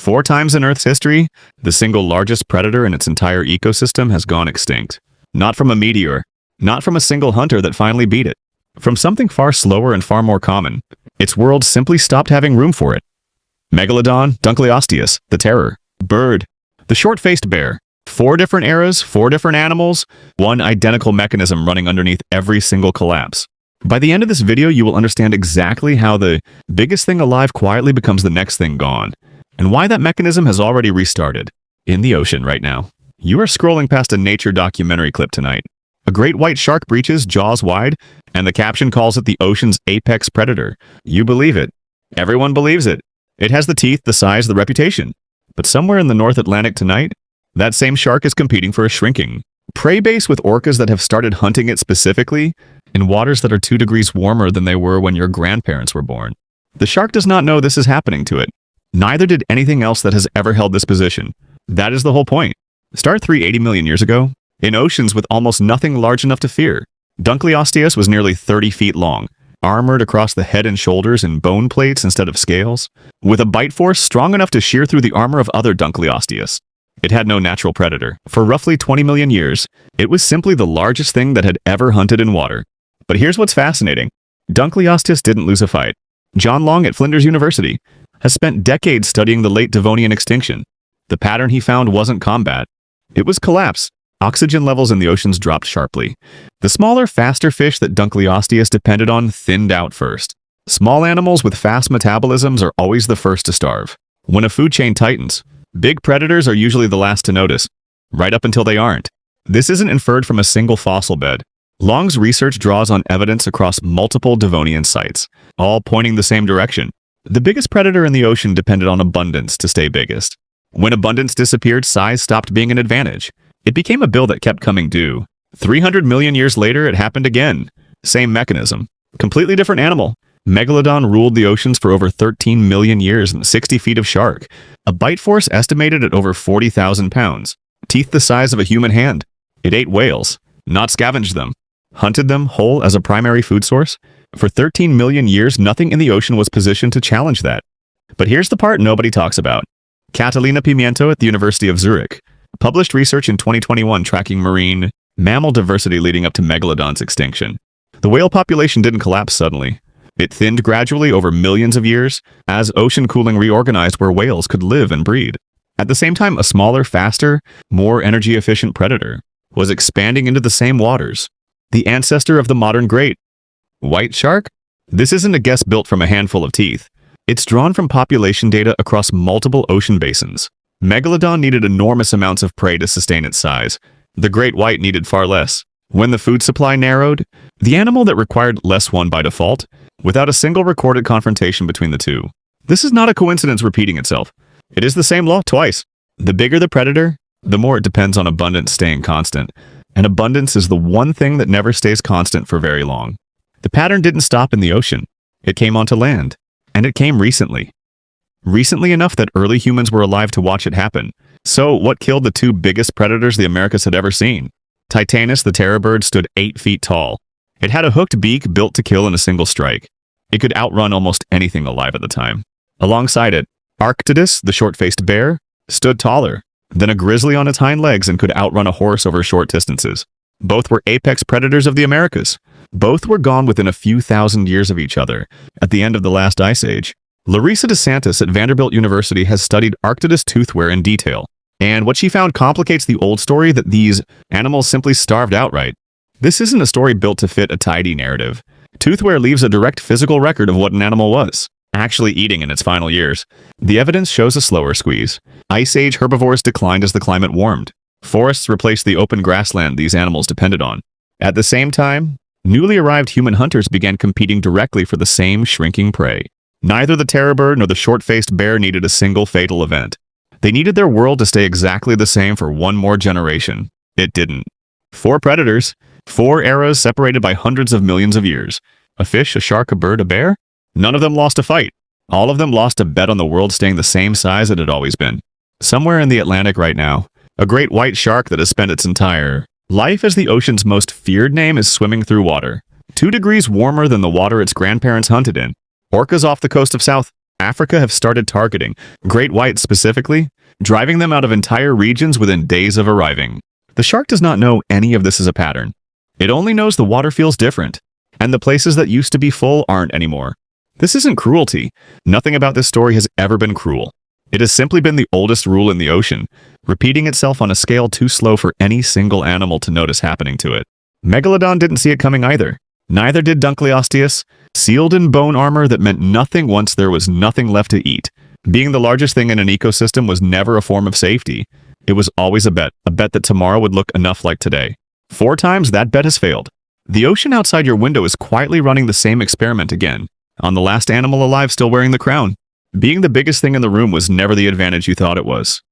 4 times in Earth's history, the single largest predator in its entire ecosystem has gone extinct. Not from a meteor, not from a single hunter that finally beat it. From something far slower and far more common. Its world simply stopped having room for it. Megalodon, Dunkleosteus, the terror. Bird, the short-faced bear. 4 different eras, 4 different animals, one identical mechanism running underneath every single collapse. By the end of this video, you will understand exactly how the biggest thing alive quietly becomes the next thing gone, and why that mechanism has already restarted. In the ocean right now. You are scrolling past a nature documentary clip tonight. A great white shark breaches, jaws wide, and the caption calls it the ocean's apex predator. You believe it. Everyone believes it. It has the teeth, the size, the reputation. But somewhere in the North Atlantic tonight, that same shark is competing for a shrinking prey base with orcas that have started hunting it specifically in waters that are 2 degrees warmer than they were when your grandparents were born. The shark does not know this is happening to it. Neither did anything else that has ever held this position. That is the whole point. Start 380 million years ago, in oceans with almost nothing large enough to fear. Dunkleosteus was nearly 30 feet long, armored across the head and shoulders in bone plates instead of scales, with a bite force strong enough to shear through the armor of other Dunkleosteus. It had no natural predator. For roughly 20 million years, it was simply the largest thing that had ever hunted in water. But here's what's fascinating. Dunkleosteus didn't lose a fight. John Long at Flinders University has spent decades studying the Late Devonian extinction. The pattern he found wasn't combat. It was collapse. Oxygen levels in the oceans dropped sharply. The smaller, faster fish that Dunkleosteus depended on thinned out first. Small animals with fast metabolisms are always the first to starve. When a food chain tightens, big predators are usually the last to notice, right up until they aren't. This isn't inferred from a single fossil bed. Long's research draws on evidence across multiple Devonian sites, all pointing the same direction. The biggest predator in the ocean depended on abundance to stay biggest. When abundance disappeared, size stopped being an advantage. It became a bill that kept coming due. 300 million years later, it happened again. Same mechanism. Completely different animal. Megalodon ruled the oceans for over 13 million years and 60 feet of shark. A bite force estimated at over 40,000 pounds. Teeth the size of a human hand. It ate whales, not scavenged them. Hunted them whole as a primary food source. For 13 million years, nothing in the ocean was positioned to challenge that. But here's the part nobody talks about. Catalina Pimiento at the University of Zurich published research in 2021 tracking marine mammal diversity leading up to Megalodon's extinction. The whale population didn't collapse suddenly. It thinned gradually over millions of years as ocean cooling reorganized where whales could live and breed. At the same time, a smaller, faster, more energy-efficient predator was expanding into the same waters. The ancestor of the modern great white shark? This isn't a guess built from a handful of teeth. It's drawn from population data across multiple ocean basins. Megalodon needed enormous amounts of prey to sustain its size. The great white needed far less. When the food supply narrowed, the animal that required less won by default, without a single recorded confrontation between the two. This is not a coincidence repeating itself. It is the same law twice. The bigger the predator, the more it depends on abundance staying constant. And abundance is the one thing that never stays constant for very long. The pattern didn't stop in the ocean. It came onto land. And it came recently. Recently enough that early humans were alive to watch it happen. So, what killed the 2 biggest predators the Americas had ever seen? Titanis, the terror bird, stood 8 feet tall. It had a hooked beak built to kill in a single strike. It could outrun almost anything alive at the time. Alongside it, Arctodus, the short-faced bear, stood taller than a grizzly on its hind legs and could outrun a horse over short distances. Both were apex predators of the Americas. Both were gone within a few thousand years of each other, at the end of the last ice age. Larissa DeSantis at Vanderbilt University has studied Arctodus toothware in detail, and what she found complicates the old story that these animals simply starved outright. This isn't a story built to fit a tidy narrative. Toothware leaves a direct physical record of what an animal was, actually eating in its final years. The evidence shows a slower squeeze. Ice Age herbivores declined as the climate warmed. Forests replaced the open grassland these animals depended on. At the same time, newly arrived human hunters began competing directly for the same shrinking prey. Neither the terror bird nor the short-faced bear needed a single fatal event. They needed their world to stay exactly the same for one more generation. It didn't. 4 predators, 4 eras separated by hundreds of millions of years. A fish, a shark, a bird, a bear? None of them lost a fight. All of them lost a bet on the world staying the same size it had always been. Somewhere in the Atlantic right now, a great white shark that has spent its entire life as the ocean's most feared name is swimming through water. 2 degrees warmer than the water its grandparents hunted in. Orcas off the coast of South Africa have started targeting great whites specifically, driving them out of entire regions within days of arriving. The shark does not know any of this is a pattern. It only knows the water feels different, and the places that used to be full aren't anymore. This isn't cruelty. Nothing about this story has ever been cruel. It has simply been the oldest rule in the ocean, repeating itself on a scale too slow for any single animal to notice happening to it. Megalodon didn't see it coming either. Neither did Dunkleosteus, sealed in bone armor that meant nothing once there was nothing left to eat. Being the largest thing in an ecosystem was never a form of safety. It was always a bet that tomorrow would look enough like today. 4 times that bet has failed. The ocean outside your window is quietly running the same experiment again, on the last animal alive still wearing the crown. Being the biggest thing in the room was never the advantage you thought it was.